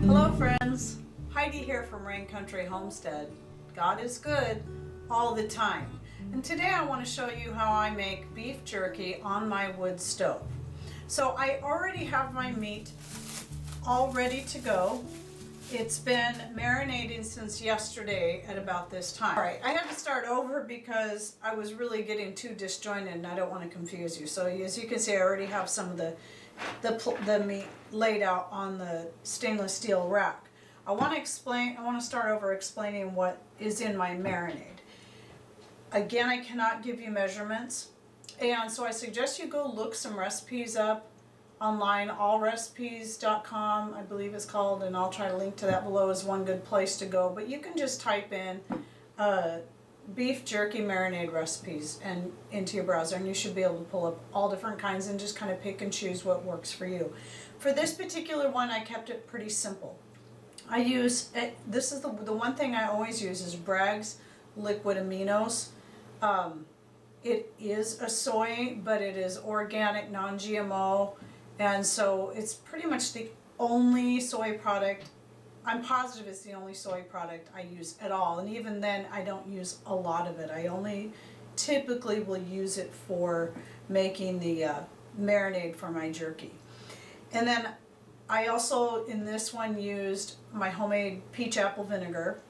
Hello friends, Heidi here from Rain Country Homestead. God is good all the time. And today I want to show you how I make beef jerky on my wood stove. So I already have my meat all ready to go. It's been marinating since yesterday at about this time. All right, I had to start over because I was really getting too disjointed and I don't want to confuse you. So as you can see, I already have some of the meat laid out on the stainless steel rack. I want to start over explaining what is in my marinade. Again, I cannot give you measurements, and so I suggest you go look some recipes up online. allrecipes.com I believe it's called, and I'll try to link to that below as one good place to go. But you can just type in beef jerky marinade recipes and into your browser, and you should be able to pull up all different kinds and just kind of pick and choose what works for you. For this particular one, I kept it pretty simple. I use this is the one thing I always use is Bragg's liquid aminos. It is a soy, but it is organic, non-GMO, and so it's pretty much the only soy product. I'm positive it's the only soy product I use at all, and even then I don't use a lot of it. I only typically will use it for making the marinade for my jerky. And then I also in this one used my homemade peach apple vinegar.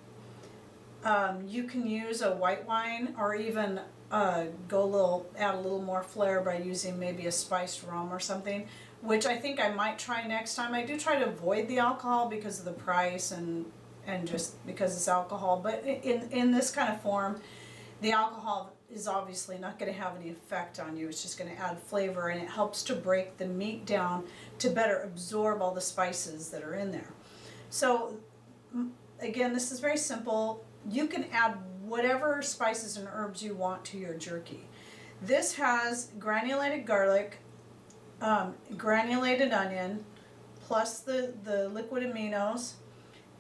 You can use a white wine, or even add a little more flair by using maybe a spiced rum or something, which I think I might try next time. I do try to avoid the alcohol because of the price and just because it's alcohol, but in this kind of form, the alcohol is obviously not going to have any effect on you. It's just going to add flavor, and it helps to break the meat down to better absorb all the spices that are in there. So again, this is very simple. You can add whatever spices and herbs you want to your jerky. This has granulated garlic, granulated onion, plus the liquid aminos,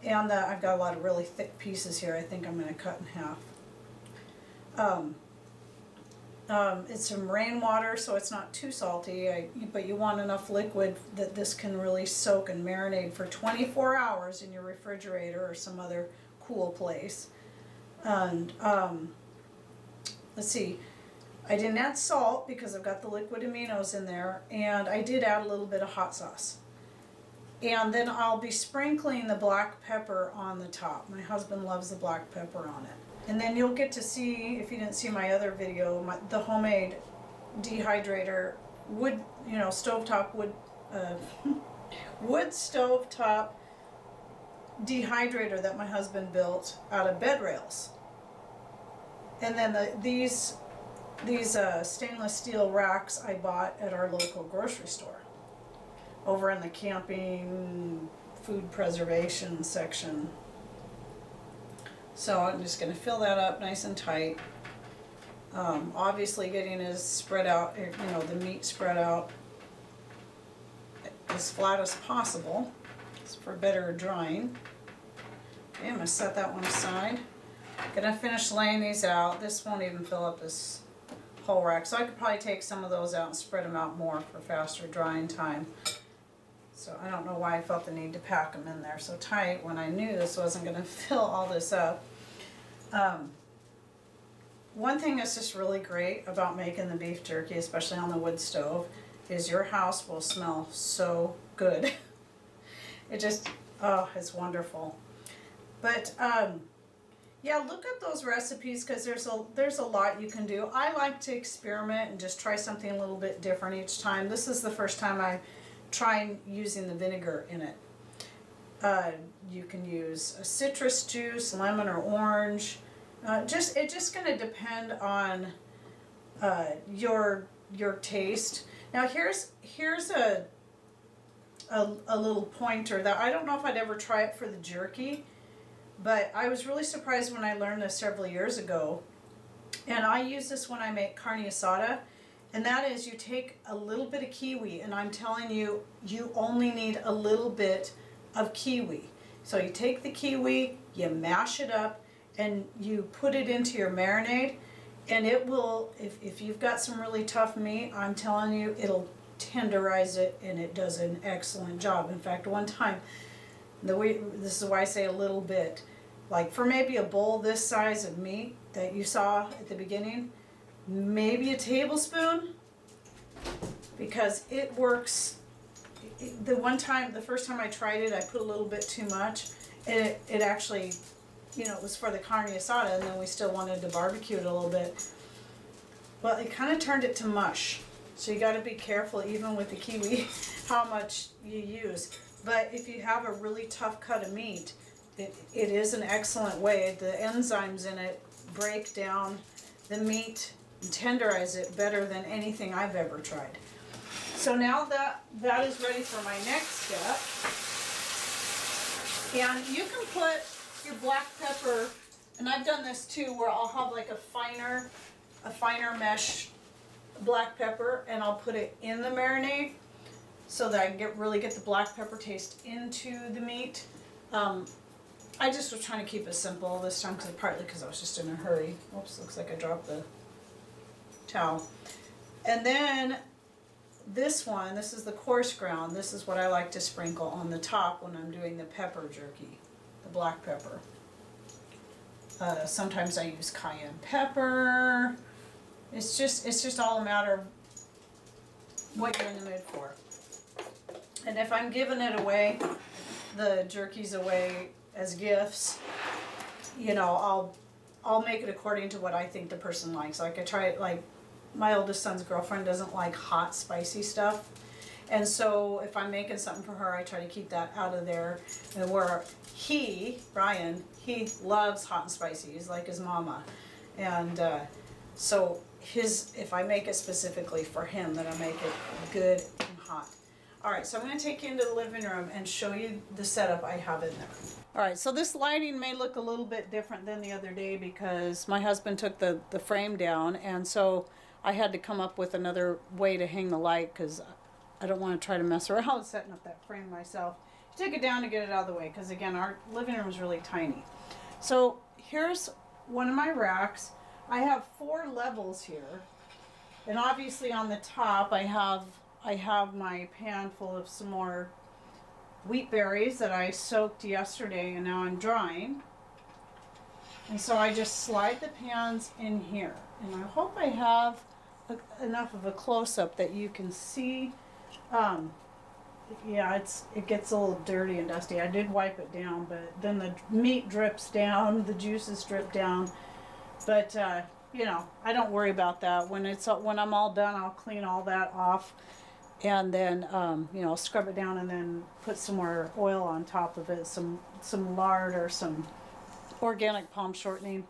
and I've got a lot of really thick pieces here. I think I'm going to cut in half. It's some rainwater, so it's not too salty, but you want enough liquid that this can really soak and marinate for 24 hours in your refrigerator or some other cool place. And let's see, I didn't add salt because I've got the liquid aminos in there, and I did add a little bit of hot sauce. And then I'll be sprinkling the black pepper on the top. My husband loves the black pepper on it. And then you'll get to see, if you didn't see my other video, the homemade dehydrator, wood, stovetop wood, wood stovetop dehydrator that my husband built out of bed rails. And then these stainless steel racks I bought at our local grocery store over in the camping food preservation section. So I'm just going to fill that up nice and tight. Obviously getting it spread out, the meat spread out as flat as possible. It's for better drying. Okay, I'm going to set that one aside. Going to finish laying these out. This won't even fill up this whole rack, so I could probably take some of those out and spread them out more for faster drying time. So I don't know why I felt the need to pack them in there so tight when I knew this wasn't going to fill all this up. One thing that's just really great about making the beef jerky, especially on the wood stove, is your house will smell so good. It just, oh, it's wonderful. But yeah, look at those recipes because there's a lot you can do. I like to experiment and just try something a little bit different each time. This is the first time I tried using the vinegar in it. You can use a citrus juice, lemon or orange. It's just going to depend on your taste. Now here's a little pointer that I don't know if I'd ever try it for the jerky, but I was really surprised when I learned this several years ago. And I use this when I make carne asada. And that is, you take a little bit of kiwi, and I'm telling you, you only need a little bit of kiwi. So you take the kiwi, you mash it up, and you put it into your marinade, and it will, if you've got some really tough meat, I'm telling you, it'll tenderize it, and it does an excellent job. In fact, one time This is why I say a little bit. Like for maybe a bowl this size of meat that you saw at the beginning, maybe a tablespoon, because it works. The first time I tried it, I put a little bit too much, and it actually, it was for the carne asada, and then we still wanted to barbecue it a little bit. Well, it kind of turned it to mush. So you got to be careful, even with the kiwi, how much you use. But if you have a really tough cut of meat, it is an excellent way. The enzymes in it break down the meat and tenderize it better than anything I've ever tried. So now that is ready for my next step. And you can put your black pepper, and I've done this too, where I'll have like a finer mesh black pepper, and I'll put it in the marinade so that I can really get the black pepper taste into the meat. I just was trying to keep it simple this time, partly because I was just in a hurry. Oops, looks like I dropped the towel. And then this is the coarse ground. This is what I like to sprinkle on the top when I'm doing the pepper jerky, the black pepper. Sometimes I use cayenne pepper. It's just all a matter of what you're in the mood for. And if I'm giving it away, the jerky's away as gifts, I'll make it according to what I think the person likes. Like I try it, like my oldest son's girlfriend doesn't like hot, spicy stuff. And so if I'm making something for her, I try to keep that out of there. And where Brian, he loves hot and spicy. He's like his mama. And so if I make it specifically for him, then I make it good and hot. All right, so I'm going to take you into the living room and show you the setup I have in there. All right, so this lighting may look a little bit different than the other day because my husband took the frame down, and so I had to come up with another way to hang the light because I don't want to try to mess around setting up that frame myself. I took it down to get it out of the way because, again, our living room is really tiny. So here's one of my racks. I have 4 levels here, and obviously on the top I have my pan full of some more wheat berries that I soaked yesterday, and now I'm drying. And so I just slide the pans in here, and I hope I have enough of a close-up that you can see. Yeah, it gets a little dirty and dusty. I did wipe it down, but then the meat drips down, the juices drip down. But I don't worry about that. When I'm all done, I'll clean all that off, and then I'll scrub it down and then put some more oil on top of it, some lard or some organic palm shortening.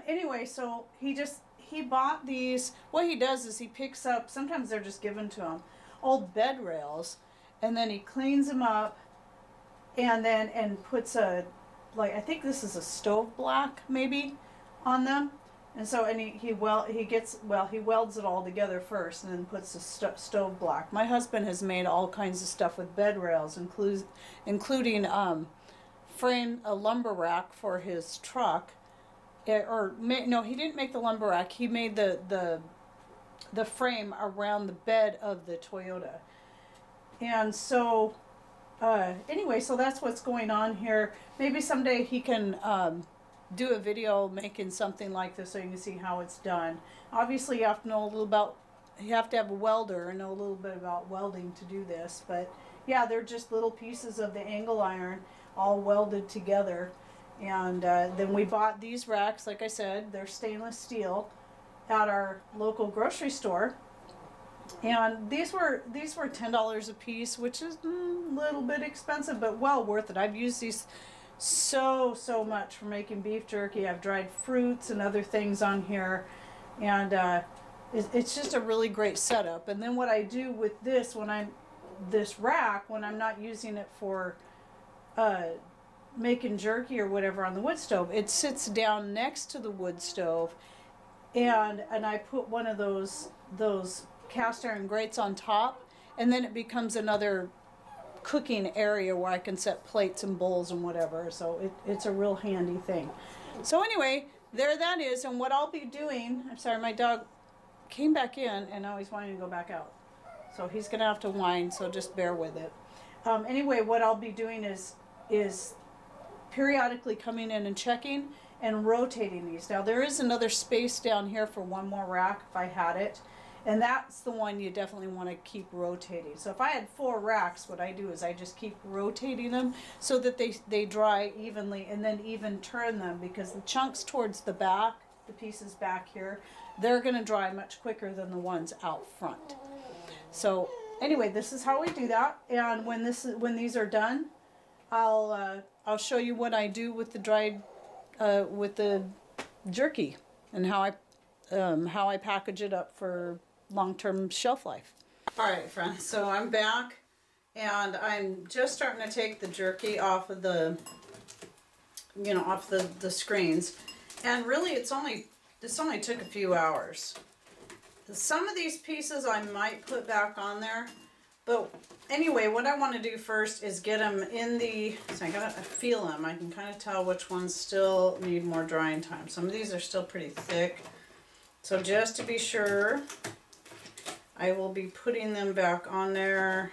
Anyway, so he bought these. What he does is he picks up, sometimes they're just given to him, old bed rails, and then he cleans them up and puts I think this is a stove black maybe on them. And so he welds it all together first and then puts the stove black. My husband has made all kinds of stuff with bed rails, including frame a lumber rack for his truck. He didn't make the lumber rack. He made the frame around the bed of the Toyota. And so anyway, so that's what's going on here. Maybe someday he can do a video making something like this so you can see how it's done. Obviously you have to know you have to have a welder and know a little bit about welding to do this, but yeah, they're just little pieces of the angle iron all welded together. And then we bought these racks, like I said, they're stainless steel, at our local grocery store. And these were $10 a piece, which is a little bit expensive, but well worth it. I've used these so much for making beef jerky. I've dried fruits and other things on here, and it's just a really great setup. And then what I do with this rack when I'm not using it for making jerky or whatever on the wood stove, it sits down next to the wood stove, and I put one of those cast iron grates on top, and then it becomes another cooking area where I can set plates and bowls and whatever. So it's a real handy thing. So anyway, there that is. And what I'll be doing, I'm sorry, my dog came back in and now he's wanting to go back out. So he's going to have to whine, so just bear with it. Anyway, what I'll be doing is periodically coming in and checking and rotating these. Now there is another space down here for one more rack if I had it, and that's the one you definitely want to keep rotating. So if I had 4 racks, what I do is I just keep rotating them so that they dry evenly, and then even turn them, because the chunks towards the back, the pieces back here, they're going to dry much quicker than the ones out front. So anyway, this is how we do that, and when these are done, I'll show you what I do with the dried with the jerky, and how I package it up for long-term shelf life. All right, friends. So I'm back, and I'm just starting to take the jerky off of the screens, and really this only took a few hours. Some of these pieces I might put back on there. But anyway, what I want to do first is get them in the, so I gotta feel them. I can kind of tell which ones still need more drying time. Some of these are still pretty thick. So just to be sure, I will be putting them back on there.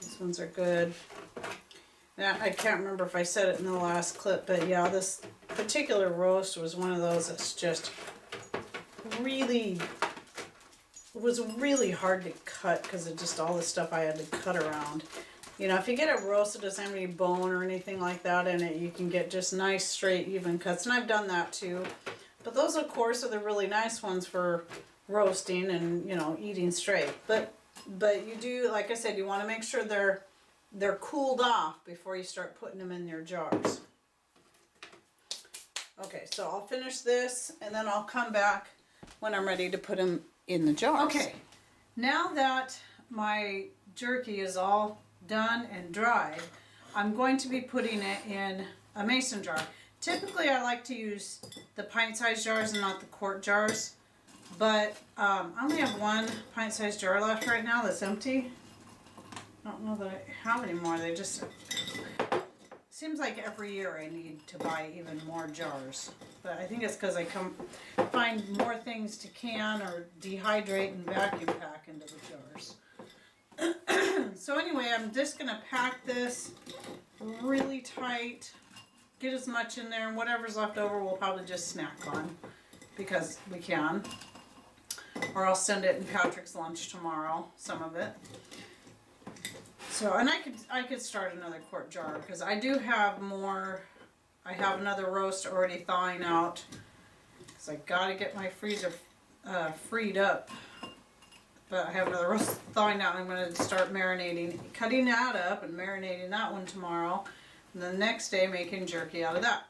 These ones are good. Now, I can't remember if I said it in the last clip, but yeah, this particular roast was one of those that's just really, was really hard to cut because of just all the stuff I had to cut around. You know, if you get a roast that doesn't have any bone or anything like that in it, you can get just nice, straight, even cuts. And I've done that too. But those, of course, are the really nice ones for roasting and, you know, eating straight. But you do, like I said, you want to make sure they're cooled off before you start putting them in your jars. Okay, so I'll finish this, and then I'll come back when I'm ready to put them in the jars. Okay, now that my jerky is all done and dried, I'm going to be putting it in a mason jar. Typically I like to use the pint-sized jars and not the quart jars, but I only have 1 pint-sized jar left right now that's empty. I don't know that I have any more. They just, seems like every year I need to buy even more jars. But I think it's because I find more things to can or dehydrate and vacuum pack into the jars. So anyway, I'm just going to pack this really tight, get as much in there, and whatever's left over we'll probably just snack on because we can. Or I'll send it in Patrick's lunch tomorrow, some of it. So, and I could start another quart jar because I do have more. I have another roast already thawing out because I got to get my freezer freed up. But I have another roast thawing out, and I'm going to start marinating, cutting that up and marinating that one tomorrow. And the next day making jerky out of that.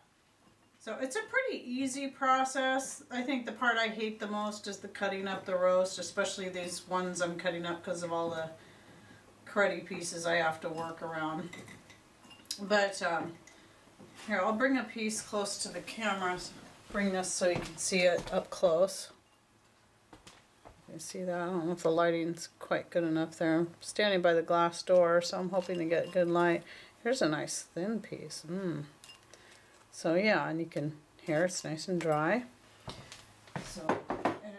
So it's a pretty easy process. I think the part I hate the most is the cutting up the roast, especially these ones I'm cutting up because of all the cruddy pieces I have to work around. But here, I'll bring a piece close to the camera. Bring this so you can see it up close. You see that? I don't know if the lighting's quite good enough there. I'm standing by the glass door, so I'm hoping to get good light. Here's a nice thin piece. So yeah, and you can hear it's nice and dry. So, and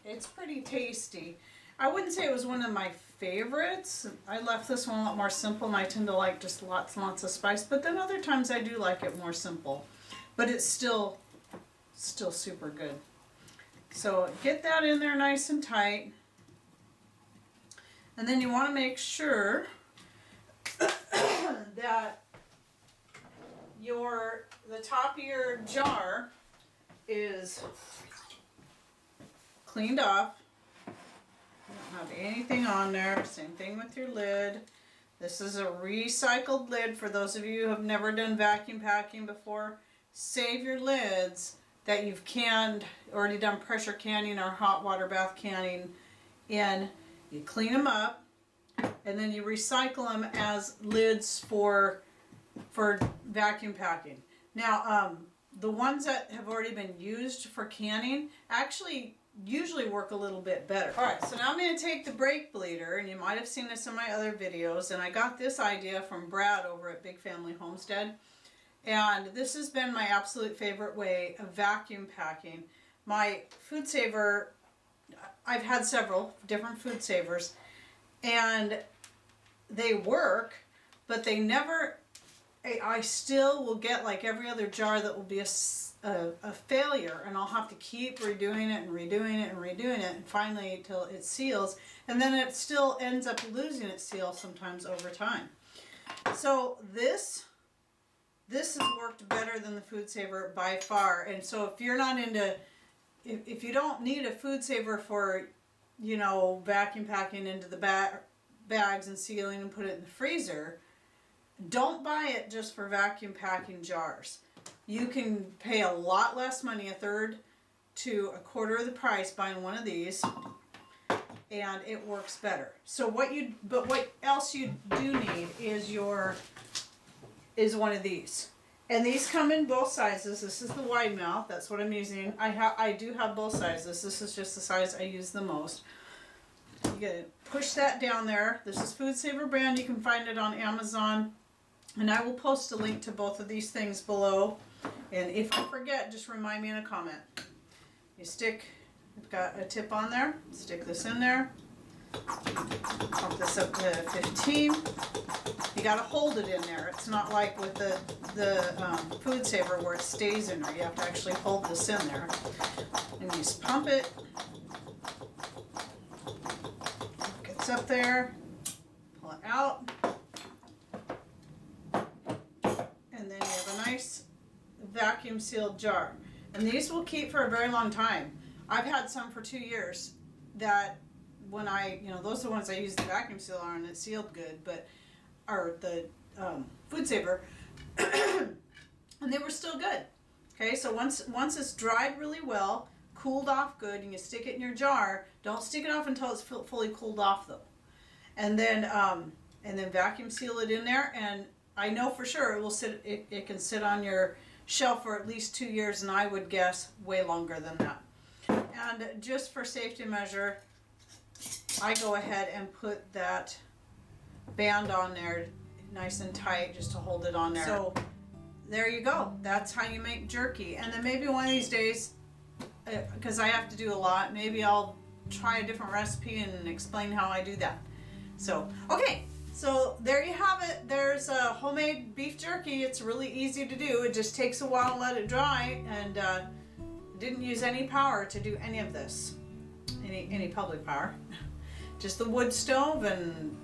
it's pretty tasty. I wouldn't say it was one of my favorites. I left this one a lot more simple, and I tend to like just lots and lots of spice. But then other times I do like it more simple. But it's still super good. So get that in there nice and tight. And then you want to make sure that the top of your jar is cleaned off. You don't have anything on there. Same thing with your lid. This is a recycled lid for those of you who have never done vacuum packing before. Save your lids that you've canned, already done pressure canning or hot water bath canning in. You clean them up, and then you recycle them as lids for vacuum packing. Now, the ones that have already been used for canning actually usually work a little bit better. Alright, so now I'm going to take the brake bleeder, and you might have seen this in my other videos, and I got this idea from Brad over at Big Family Homestead. And this has been my absolute favorite way of vacuum packing. My food saver, I've had several different food savers, and they work, but they never, I still will get like every other jar that will be a failure, and I'll have to keep redoing it and redoing it and redoing it, and finally till it seals, and then it still ends up losing its seal sometimes over time. So this has worked better than the Food Saver by far. And so if you're not into, if you don't need a Food Saver for, you know, vacuum packing into the bags and sealing and put it in the freezer, don't buy it just for vacuum packing jars. You can pay a lot less money, 1/3 to 1/4 of the price, buying one of these, and it works better. So what else you do need is one of these. And these come in both sizes. This is the wide mouth. That's what I'm using. I do have both sizes. This is just the size I use the most. You gotta push that down there. This is Food Saver brand. You can find it on Amazon. And I will post a link to both of these things below. And if I forget, just remind me in a comment. I've got a tip on there. Stick this in there. Pump this up to 15. You gotta hold it in there. It's not like with the Food Saver where it stays in there. You have to actually hold this in there. And you just pump it. Gets up there. Pull it out. And then you have a nice vacuum sealed jar. And these will keep for a very long time. I've had some for 2 years that when those are the ones I used the vacuum seal on, and it sealed good, or the Food Saver, and they were still good. Okay, so once it's dried really well, cooled off good, and you stick it in your jar, don't stick it off until it's fully cooled off though. And then vacuum seal it in there, and I know for sure it will sit. It can sit on your shelf for at least 2 years, and I would guess way longer than that. And just for safety measure, I go ahead and put that band on there nice and tight just to hold it on there. So there you go. That's how you make jerky. And then maybe one of these days, because I have to do a lot, maybe I'll try a different recipe and explain how I do that. So, okay. So there you have it. There's a homemade beef jerky. It's really easy to do. It just takes a while to let it dry, and didn't use any power to do any of this, any public power. Just the wood stove and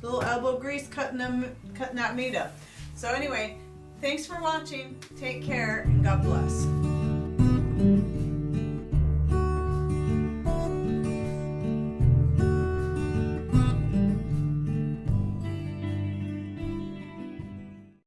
little elbow grease cutting that meat up. So anyway, thanks for watching. Take care and God bless.